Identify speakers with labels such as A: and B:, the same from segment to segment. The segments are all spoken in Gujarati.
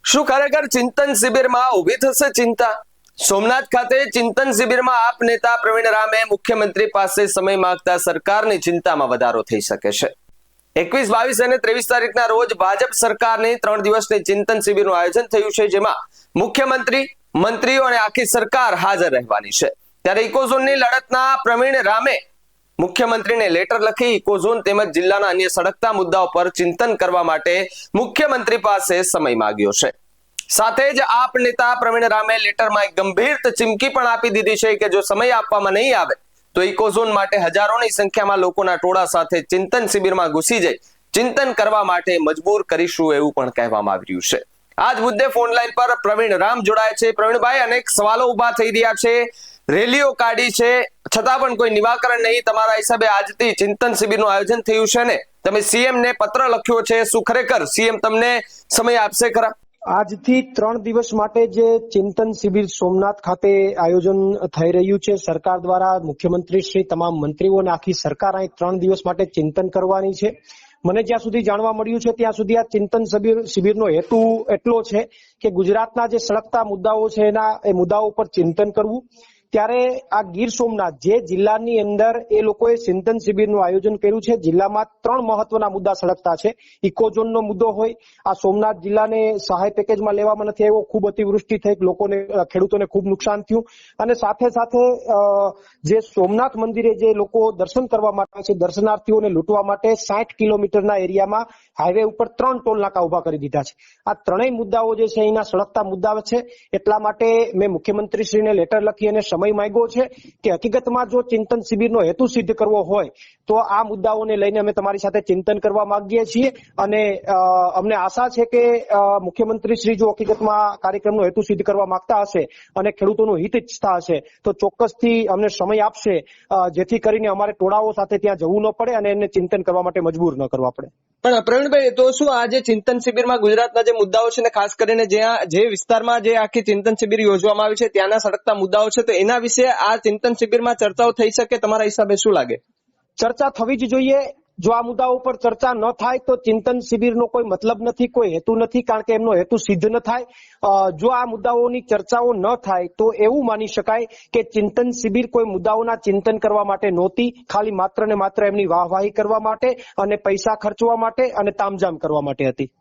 A: શું ખરેખર ચિંતન શિબિરમાં ઊભી થશે ચિંતા? સોમનાથ ખાતે ચિંતન શિબિરમાં આપ નેતા પ્રવીણ રામે મુખ્યમંત્રી પાસે સમય માંગતા સરકારની ચિંતામાં વધારો થઈ શકે છે। 21, 22 અને 23 તારીખના રોજ ભાજપ સરકારની 3 દિવસની ચિંતન શિબિરનું આયોજન થયું છે, જેમાં મુખ્યમંત્રી, મંત્રીઓ અને આખી સરકાર હાજર રહેવાની છે। ત્યારે ઇકોઝોનની લડતના પ્રવીણ રામે મુખ્યમંત્રીને લેટર લખી ઇકોઝોન તેમજ જિલ્લાના અન્ય સળગતા મુદ્દાઓ પર ચિંતન કરવા માટે મુખ્યમંત્રી પાસે સમય માંગ્યો છે। સાથે જ આપ નેતા પ્રવીણ રામે લેટરમાં એક ગંભીર ચીમકી પણ આપી દીધી છે કે જો સમય આપવામાં નહીં આવે તો ઇકોઝોન માટે હજારોની સંખ્યામાં લોકોના ટોળા સાથે ચિંતન શિબિરમાં ઘૂસી જઈ ચિંતન કરવા માટે મજબૂર કરીશું એવું પણ કહેવામાં આવી રહ્યું છે। આ જ મુદ્દે ફોન લાઈન પર પ્રવીણ રામ જોડાય છે। પ્રવીણભાઈ, અનેક સવાલો ઉભા થઈ રહ્યા છે, રેલીઓ કાઢી છે, છતાં પણ કોઈ નિવાકરણ નહીં। તમારા હિસાબે આજથી ચિંતન શિબિરનું આયોજન થયું છે ને તમે સીએમ ને પત્ર લખ્યો છે, શું ખરેખર સીએમ તમને સમય આપશે ખરા?
B: આજથી 3 દિવસ માટે જે ચિંતન શિબિર સોમનાથ ખાતે આયોજન થઈ રહ્યું છે, સરકાર દ્વારા મુખ્યમંત્રી શ્રી, તમામ મંત્રીઓ અને આખી સરકાર અહીં 3 દિવસ માટે ચિંતન કરવાની છે। મને જ્યાં સુધી જાણવા મળ્યું છે ત્યાં સુધી આ ચિંતન શિબિરનો હેતુ એટલો છે કે ગુજરાતના જે સળગતા મુદ્દાઓ છે એ મુદ્દાઓ પર ચિંતન કરવું। ત્યારે આ ગીર સોમનાથ જે જિલ્લાની અંદર એ લોકોએ ચિંતન શિબિરનું આયોજન કર્યું છે, જિલ્લામાં 3 મહત્વના મુદ્દા સળગતા છે। ઇકોઝોનનો મુદ્દો હોય, આ સોમનાથ જિલ્લાને સહાય પેકેજમાં લેવામાં નથી આવ્યો, ખૂબ અતિવૃષ્ટિ થઈ, લોકોને, ખેડૂતોને ખૂબ નુકસાન થયું, અને સાથે સાથે જે સોમનાથ મંદિરે જે લોકો દર્શન કરવા માટે છે, દર્શનાર્થીઓને લૂંટવા માટે 60 કિલોમીટરના એરિયામાં હાઈવે ઉપર 3 ટોલ નાકા ઉભા કરી દીધા છે। આ ત્રણેય મુદ્દાઓ જે છે એના સળગતા મુદ્દા છે, એટલા માટે મેં મુખ્યમંત્રીશ્રીને લેટર લખી અને સમય માંગ્યો છે કે હકીકતમાં જો ચિંતન શિબિરનો હેતુ સિદ્ધ કરવો હોય તો આ મુદ્દાઓને લઈને અમે તમારી સાથે ચિંતન કરવા માંગીએ છીએ, અને અમને આશા છે કે મુખ્યમંત્રી શ્રી જો હકીકતમાં કાર્યક્રમનો હેતુ સિદ્ધ કરવા માંગતા હશે અને ખેડૂતોનું હિત ઈચ્છતા હશે તો ચોક્કસથી અમને સમય આપશે, જેથી કરીને અમારે ટોળાઓ સાથે ત્યાં જવું ન પડે અને એને ચિંતન કરવા માટે મજબૂર ન કરવા પડે।
A: પણ પ્રવીણભાઈ, તો શું આ જે ચિંતન શિબિરમાં ગુજરાતના જે મુદ્દાઓ છે ને ખાસ કરીને જ્યાં જે વિસ્તારમાં જે આખી ચિંતન શિબિર યોજવામાં આવી છે ત્યાંના સળગતા મુદ્દાઓ છે, તો એના વિશે આ ચિંતન શિબિરમાં ચર્ચાઓ થઈ શકે? તમારા હિસાબે શું લાગે?
B: ચર્ચા થવી જ જોઈએ। જો આ મુદ્દાઓ પર ચર્ચા ન થાય તો ચિંતન શિબિરનો કોઈ મતલબ નથી, કોઈ હેતુ નથી, કારણ કે એમનો હેતુ સિદ્ધ ન થાય। જો આ મુદ્દાઓની ચર્ચાઓ ન થાય તો એવું માની શકાય કે ચિંતન શિબિર કોઈ મુદ્દાઓના ચિંતન કરવા માટે નહોતી, ખાલી માત્ર ને માત્ર એમની વાહવાહી કરવા માટે અને પૈસા ખર્ચવા માટે અને તામઝામ કરવા માટે હતી।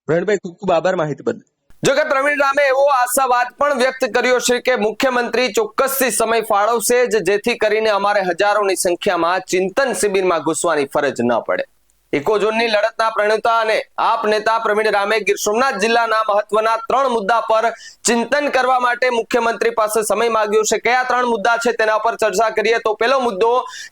A: પ્રવીણભાઈ, ખૂબ ખૂબ આભાર માહિતી બદલ। જો કે પ્રવીણ રામે એવો આશાવાદ પણ વ્યક્ત કર્યો છે કે મુખ્યમંત્રી ચોક્કસથી સમય ફાળવશે જ, જેથી કરીને અમારે હજારોની સંખ્યામાં ચિંતન શિબિરમાં ઘૂસવાની ફરજ ન પડે। ઇકોઝોનની લડતના પ્રણેતા અને આપ નેતા પ્રવીણ રામે ગીર સોમનાથ જિલ્લાના મહત્વના 3 મુદ્દા પર ચિંતન કરવા માટે મુખ્યમંત્રી પાસે સમય માંગ્યો છે। કયા 3 મુદ્દા છે તેના પર ચર્ચા કરીએ તો પહેલો મુદ્દો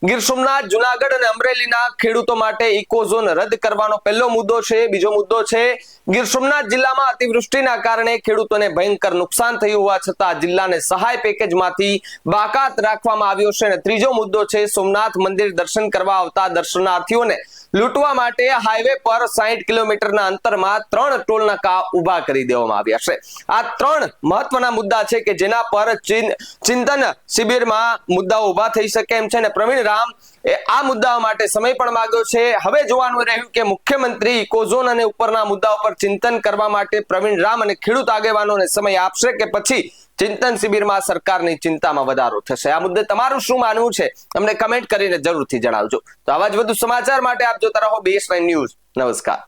A: ગીર સોમનાથ, જુનાગઢ અને અમરેલીના ખેડૂતો માટે ઇકોઝોન રદ કરવાનો પહેલો મુદ્દો છે। બીજો મુદ્દો છે ગીર સોમનાથ જિલ્લામાં અતિવૃષ્ટિના કારણે ખેડૂતોને ભયંકર નુકસાન થયું હોવા છતાં જિલ્લાને સહાય પેકેજમાંથી બાકાત રાખવામાં આવ્યો છે। અને ત્રીજો મુદ્દો છે સોમનાથ મંદિર દર્શન કરવા આવતા દર્શનાર્થીઓને લૂંટવા માટે હાઈવે પર 60 કિલોમીટરના અંતરમાં 3 ટોલ નાકા ઉભા કરી દેવામાં આવ્યા છે। આ 3 મહત્વના મુદ્દા છે કે જેના પર ચિંતન શિબિરમાં મુદ્દાઓ ઉભા થઈ શકે એમ છે, અને પ્રવીણ રામ આ મુદ્દાઓ માટે સમય પણ માંગ્યો છે। હવે જોવાનું રહ્યું કે મુખ્યમંત્રી ઇકોઝોન અને ઉપરના મુદ્દાઓ પર ચિંતન કરવા માટે પ્રવીણ રામ અને ખેડૂત આગેવાનોને સમય આપશે કે પછી ચિંતન શિબિરમાં સરકારની ચિંતામાં વધારો થશે? આ મુદ્દે તમારું શું માનવું છે અમને કમેન્ટ કરીને જરૂરથી જણાવજો। તો આવા જ વધુ સમાચાર માટે આપ જોતા રહો BS9 ન્યૂઝ। નમસ્કાર।